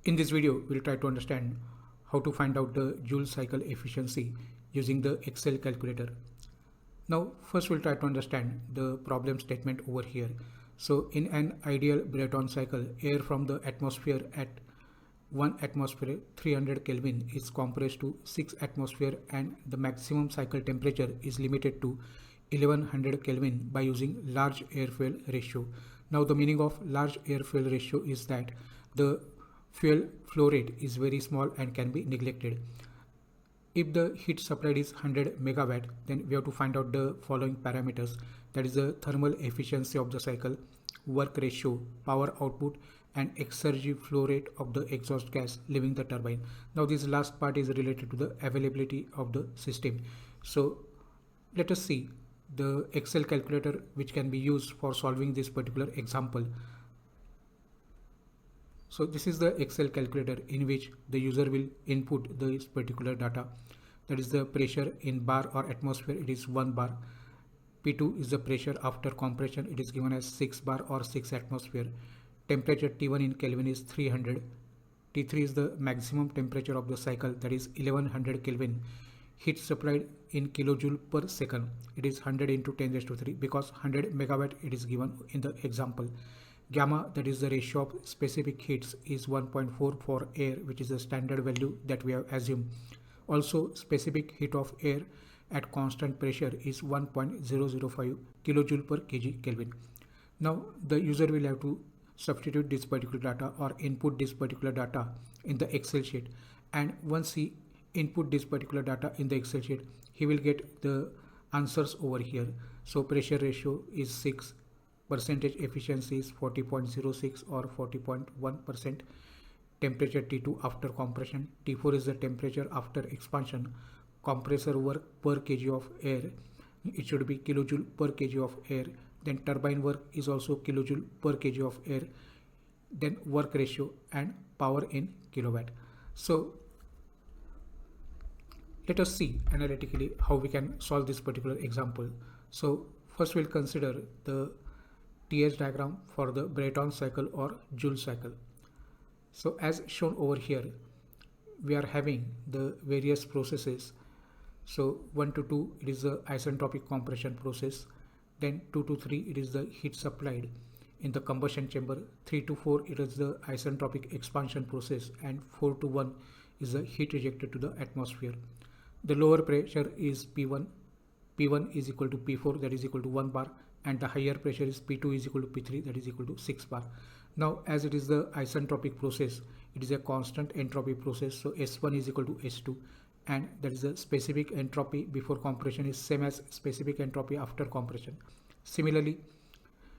In this video, we'll try to understand how to find out the Joule cycle efficiency using the Excel calculator. Now, first we'll try to understand the problem statement over here. So in an ideal Brayton cycle, air from the atmosphere at 1 atmosphere 300 Kelvin is compressed to 6 atmosphere and the maximum cycle temperature is limited to 1100 Kelvin by using large air-fuel ratio. Now the meaning of large air-fuel ratio is that the fuel flow rate is very small and can be neglected. If the heat supplied is 100 megawatt, then we have to find out the following parameters, that is the thermal efficiency of the cycle, work ratio, power output, and Exergy flow rate of the exhaust gas leaving the turbine. Now this last part is related to the availability of the system. So let us see the Excel calculator which can be used for solving this particular example. So this is the Excel calculator in which the user will input this particular data. That is the pressure in bar or atmosphere, it is 1 bar. P2 is the pressure after compression, it is given as 6 bar or 6 atmosphere. Temperature T1 in Kelvin is 300. T3 is the maximum temperature of the cycle, that is 1100 Kelvin. Heat supplied in kilojoule per second, it is 100 into 10 raised to 3 because 100 megawatt it is given in the example. Gamma, that is the ratio of specific heats, is 1.4 for air, which is the standard value that we have assumed. Also, specific heat of air at constant pressure is 1.005 kilojoule per kg Kelvin. Now, the user will have to substitute this particular data or input this particular data in the Excel sheet, and once he input this particular data in the Excel sheet, he will get the answers over here. So pressure ratio is 6, percentage efficiency is 40.06 or 40.1%, temperature T2 after compression, T4 is the temperature after expansion, compressor work per kg of air, it should be kilojoule per kg of air, then turbine work is also kilojoule per kg of air, then work ratio and power in kilowatt. So let us see analytically how we can solve this particular example. So first we'll consider the TH diagram for the Brayton cycle or Joule cycle. So as shown over here, we are having the various processes. So 1 to 2 it is the isentropic compression process, then 2 to 3 it is the heat supplied in the combustion chamber, 3 to 4 it is the isentropic expansion process, and 4 to 1 is the heat rejected to the atmosphere. The lower pressure is P1, P1 is equal to P4, that is equal to 1 bar, and the higher pressure is P2 is equal to P3, that is equal to 6 bar. Now as it is the isentropic process, it is a constant entropy process, so S1 is equal to S2, and that is the specific entropy before compression is same as specific entropy after compression. Similarly,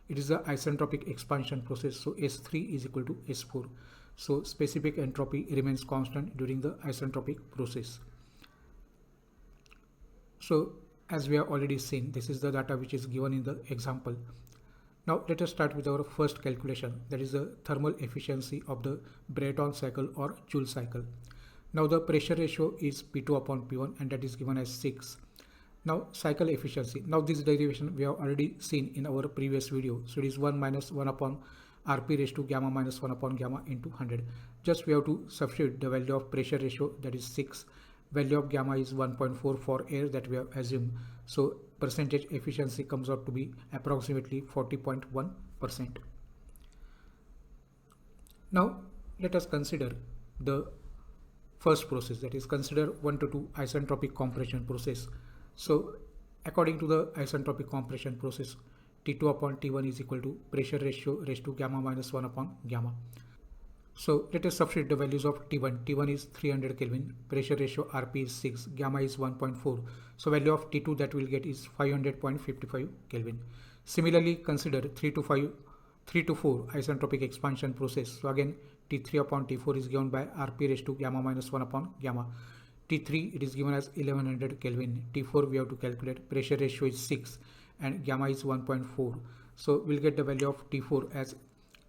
it is the isentropic expansion process, so S3 is equal to S4, so specific entropy remains constant during the isentropic process. So as we have already seen, this is the data which is given in the example. Now let us start with our first calculation, that is the thermal efficiency of the Brayton cycle or Joule cycle. Now the pressure ratio is P2 upon P1 and that is given as 6. Now cycle efficiency, now this derivation we have already seen in our previous video. So it is 1 minus 1 upon Rp raised to gamma minus 1 upon gamma into 100. Just we have to substitute the value of pressure ratio, that is 6. Value of gamma is 1.4 for air that we have assumed. So percentage efficiency comes out to be approximately 40.1%. Now let us consider the first process, that is consider 1 to 2 isentropic compression process. So according to the isentropic compression process, T2 upon T1 is equal to pressure ratio raised to gamma minus 1 upon gamma. So let us substitute the values of T1. T1 is 300 Kelvin, pressure ratio Rp is 6, gamma is 1.4. So value of T2 that we'll get is 500.55 Kelvin. Similarly, consider 3 to 4 isentropic expansion process. So again, T3 upon T4 is given by Rp raised to gamma minus 1 upon gamma. T3 it is given as 1100 Kelvin. T4 we have to calculate, pressure ratio is 6 and gamma is 1.4. So we'll get the value of T4 as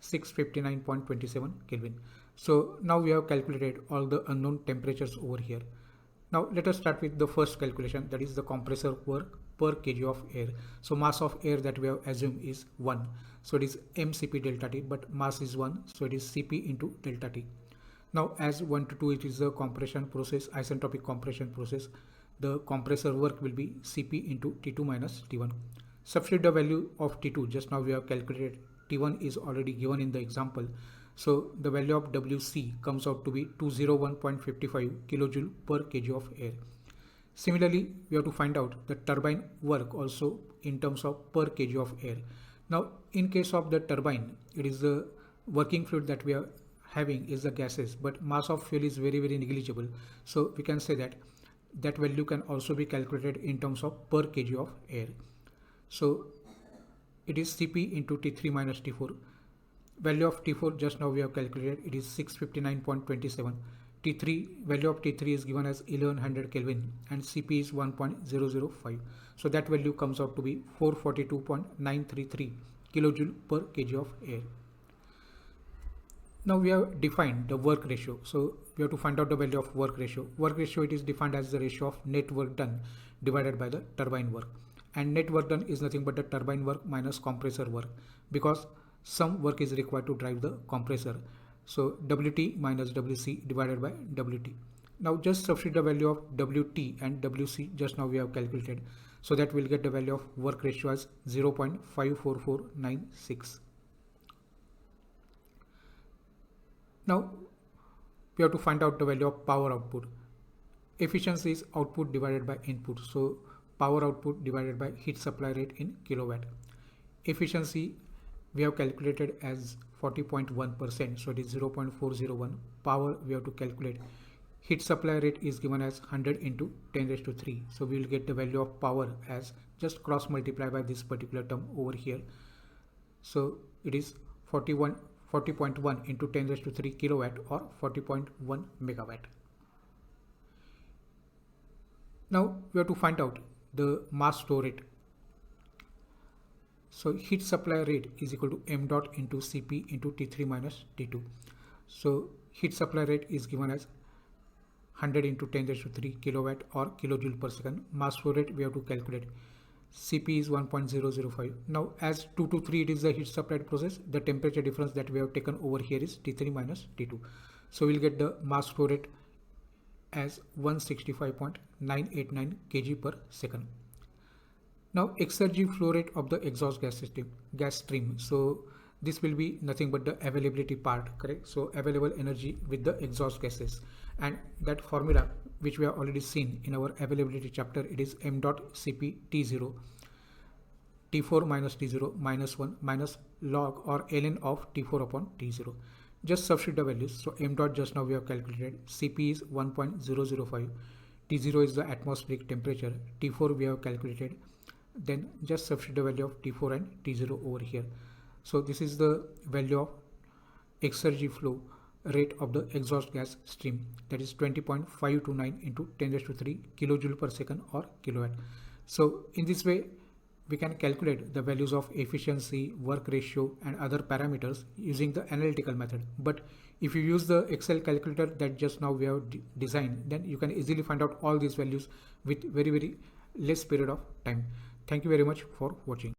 659.27 Kelvin. So now we have calculated all the unknown temperatures over here. Now let us start with the first calculation, that is the compressor work per kg of air. So mass of air that we have assumed is 1. So it is mCp delta T, but mass is 1. So it is Cp into delta T. Now as 1 to 2, it is a compression process, isentropic compression process. The compressor work will be Cp into T2 minus T1. Substitute the value of T2, just now we have calculated. T1 is already given in the example. So the value of Wc comes out to be 201.55 kilojoule per kg of air. Similarly, we have to find out the turbine work also in terms of per kg of air. Now, in case of the turbine, it is the working fluid that we are having is the gases, but mass of fuel is very negligible. So we can say that that value can also be calculated in terms of per kg of air. So it is Cp into T3 minus T4. Value of T4 just now we have calculated, it is 659.27. T3, value of T3 is given as 1100 Kelvin and Cp is 1.005. So that value comes out to be 442.933 kilojoule per kg of air. Now we have defined the work ratio. So we have to find out the value of work ratio. Work ratio, it is defined as the ratio of net work done divided by the turbine work. And net work done is nothing but the turbine work minus compressor work, because some work is required to drive the compressor. So Wt minus Wc divided by Wt. Now just substitute the value of Wt and Wc just now we have calculated. So that we'll get the value of work ratio as 0.54496. Now we have to find out the value of power output. Efficiency is output divided by input. So power output divided by heat supply rate in kilowatt. Efficiency we have calculated as 40.1%, so it is 0.401. Power we have to calculate. Heat supply rate is given as 100 into 10 raised to 3. So we will get the value of power as just cross multiply by this particular term over here. So it is 40.1 into 10 raised to 3 kilowatt or 40.1 megawatt. Now we have to find out the mass flow rate. So heat supply rate is equal to m dot into Cp into T3 minus T2. So heat supply rate is given as 100 into 10 raised to 3 kilowatt or kilojoule per second. Mass flow rate we have to calculate. Cp is 1.005. Now as 2 to 3 it is the heat supplied process, the temperature difference that we have taken over here is T3 minus T2. So we'll get the mass flow rate as 165.989 kg per second. Now Exergy flow rate of the exhaust gas stream. So this will be nothing but the availability part, correct? So available energy with the exhaust gases, and that formula which we have already seen in our availability chapter, it is m dot Cp T0 T4 minus T0 minus 1 minus log or ln of T4 upon T0. Just substitute the values. So m dot just now we have calculated, Cp is 1.005, T0 is the atmospheric temperature, T4 we have calculated, then just substitute the value of T4 and T0 over here. So this is the value of Exergy flow rate of the exhaust gas stream, that is 20.529 into 10 raised to 3 kilojoule per second or kilowatt. So in this way we can calculate the values of efficiency, work ratio and other parameters using the analytical method. But if you use the Excel calculator that just now we have designed, then you can easily find out all these values with very less period of time. Thank you very much for watching.